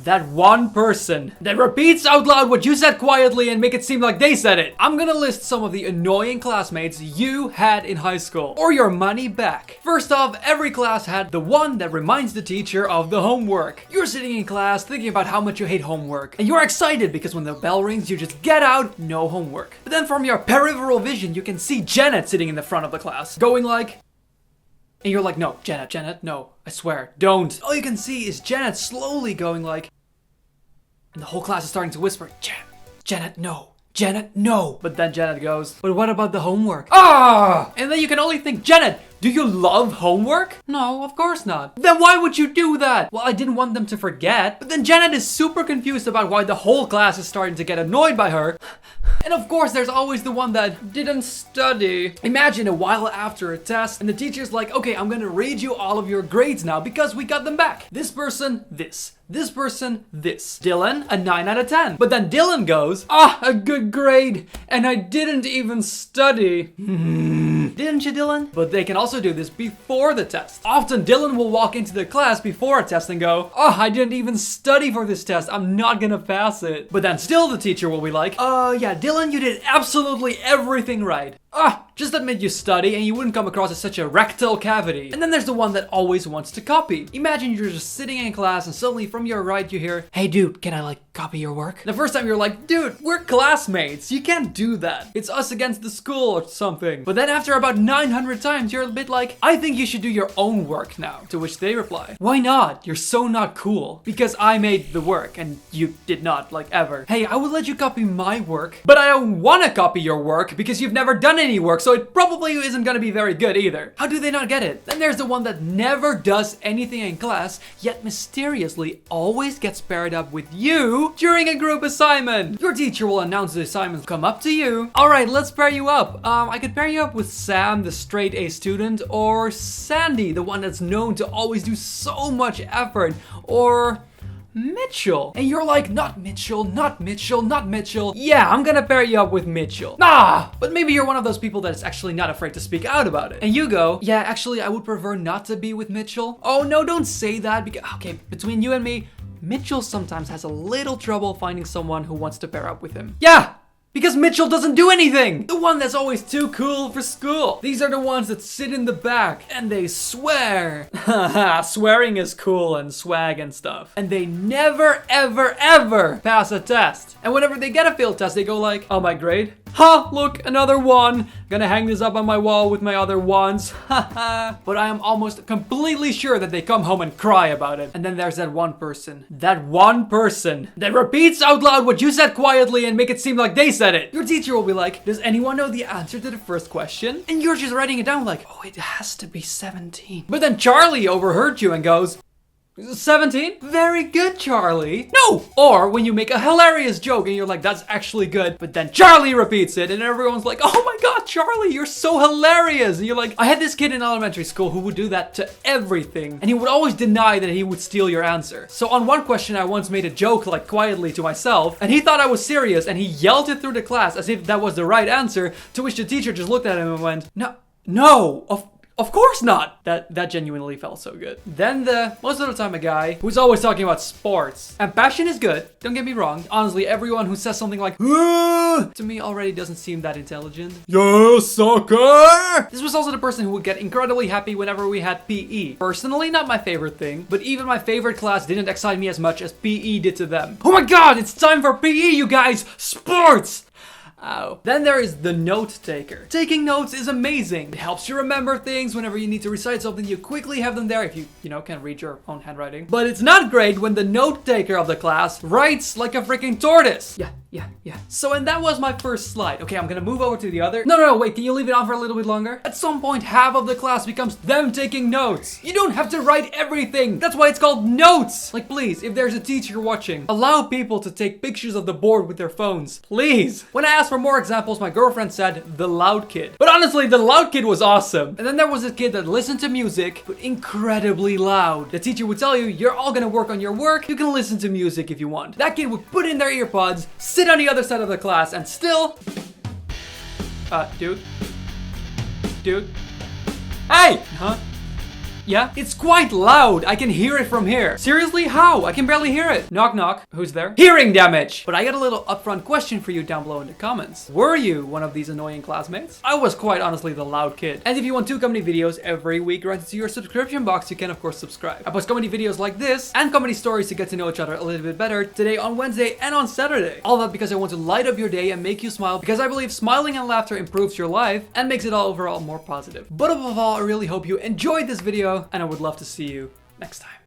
That one person that repeats out loud what you said quietly and make it seem like they said it. I'm gonna list some of the annoying classmates you had in high school, or your money back. First off, every class had the one that reminds the teacher of the homework. You're sitting in class thinking about how much you hate homework, and you're excited because when the bell rings, you just get out, no homework. But then from your peripheral vision, you can see Janet sitting in the front of the class, going like... And you're like, no, Janet, no, I swear, don't. All you can see is Janet slowly going like... And the whole class is starting to whisper, Janet, no. Janet, no. But then Janet goes, but what about the homework? Ah! And then you can only think, Janet, do you love homework? No, of course not. Then why would you do that? Well, I didn't want them to forget. But then Janet is super confused about why the whole class is starting to get annoyed by her. And of course, there's always the one that didn't study. Imagine a while after a test and the teacher's like, okay, I'm gonna read you all of your grades now because we got them back. This person, this. This person, this. Dylan, a 9 out of 10. But then Dylan goes, a good grade. And I didn't even study. Didn't you, Dylan? But they can also do this before the test. Often Dylan will walk into the class before a test and go, I didn't even study for this test. I'm not gonna pass it. But then still the teacher will be like, yeah, Dylan, you did absolutely everything right. Just admit you study and you wouldn't come across as such a rectal cavity. And then there's the one that always wants to copy. Imagine you're just sitting in class and suddenly from your right you hear, hey dude, can I copy your work? The first time you're like, dude, we're classmates. You can't do that. It's us against the school or something. But then after about 900 times, you're a bit like, I think you should do your own work now. To which they reply, why not? You're so not cool. Because I made the work and you did not, ever. Hey, I would let you copy my work, but I don't want to copy your work because you've never done any work, so it probably isn't gonna be very good either. How do they not get it? Then there's the one that never does anything in class, yet mysteriously always gets paired up with you during a group assignment. Your teacher will announce the assignments, come up to you. All right, let's pair you up. I could pair you up with Sam, the straight A student, or Sandy, the one that's known to always do so much effort, or Mitchell. And you're like, not Mitchell, not Mitchell, not Mitchell. Yeah, I'm gonna pair you up with Mitchell. But maybe you're one of those people that is actually not afraid to speak out about it. And you go, yeah, actually, I would prefer not to be with Mitchell. Oh, no, don't say that because, okay, between you and me, Mitchell sometimes has a little trouble finding someone who wants to pair up with him. Yeah! Because Mitchell doesn't do anything! The one that's always too cool for school. These are the ones that sit in the back and they swear. Haha, swearing is cool and swag and stuff. And they never, ever, ever pass a test. And whenever they get a failed test, they go like, oh, my grade? Look, another one. Gonna hang this up on my wall with my other ones. Haha. But I am almost completely sure that they come home and cry about it. And then there's that one person that repeats out loud what you said quietly and make it seem like they said it. Your teacher will be like, does anyone know the answer to the first question? And you're just writing it down like, oh, it has to be 17. But then Charlie overheard you and goes, 17? Very good, Charlie. No! Or when you make a hilarious joke and you're like, that's actually good, but then Charlie repeats it and everyone's like, oh my god, Charlie, you're so hilarious. And you're like, I had this kid in elementary school who would do that to everything. And he would always deny that he would steal your answer. So on one question, I once made a joke quietly to myself and he thought I was serious and he yelled it through the class as if that was the right answer, to which the teacher just looked at him and went, no, of course not! That genuinely felt so good. Then most of the time a guy who's always talking about sports. And passion is good, don't get me wrong. Honestly, everyone who says something like, to me already doesn't seem that intelligent. Yeah, soccer! This was also the person who would get incredibly happy whenever we had PE. Personally, not my favorite thing, but even my favorite class didn't excite me as much as PE did to them. Oh my god, it's time for PE, you guys! Sports! Ow. Then there is the note taker. Taking notes is amazing. It helps you remember things whenever you need to recite something. You quickly have them there if you can read your own handwriting. But it's not great when the note taker of the class writes like a freaking tortoise. Yeah. So, and that was my first slide. Okay, I'm gonna move over to the other. No, wait, can you leave it on for a little bit longer? At some point, half of the class becomes them taking notes. You don't have to write everything. That's why it's called notes. Please, if there's a teacher watching, allow people to take pictures of the board with their phones. Please. When I asked for more examples, my girlfriend said the loud kid. But honestly, the loud kid was awesome. And then there was a kid that listened to music, but incredibly loud. The teacher would tell you, you're all gonna work on your work. You can listen to music if you want. That kid would put in their earpods, sit on the other side of the class and still dude, hey, Yeah? It's quite loud. I can hear it from here. Seriously? How? I can barely hear it. Knock knock. Who's there? Hearing damage! But I got a little upfront question for you down below in the comments. Were you one of these annoying classmates? I was quite honestly the loud kid. And if you want 2 comedy videos every week right into your subscription box, you can of course subscribe. I post comedy videos like this and comedy stories to get to know each other a little bit better today on Wednesday and on Saturday. All that because I want to light up your day and make you smile, because I believe smiling and laughter improves your life and makes it all overall more positive. But above all, I really hope you enjoyed this video and I would love to see you next time.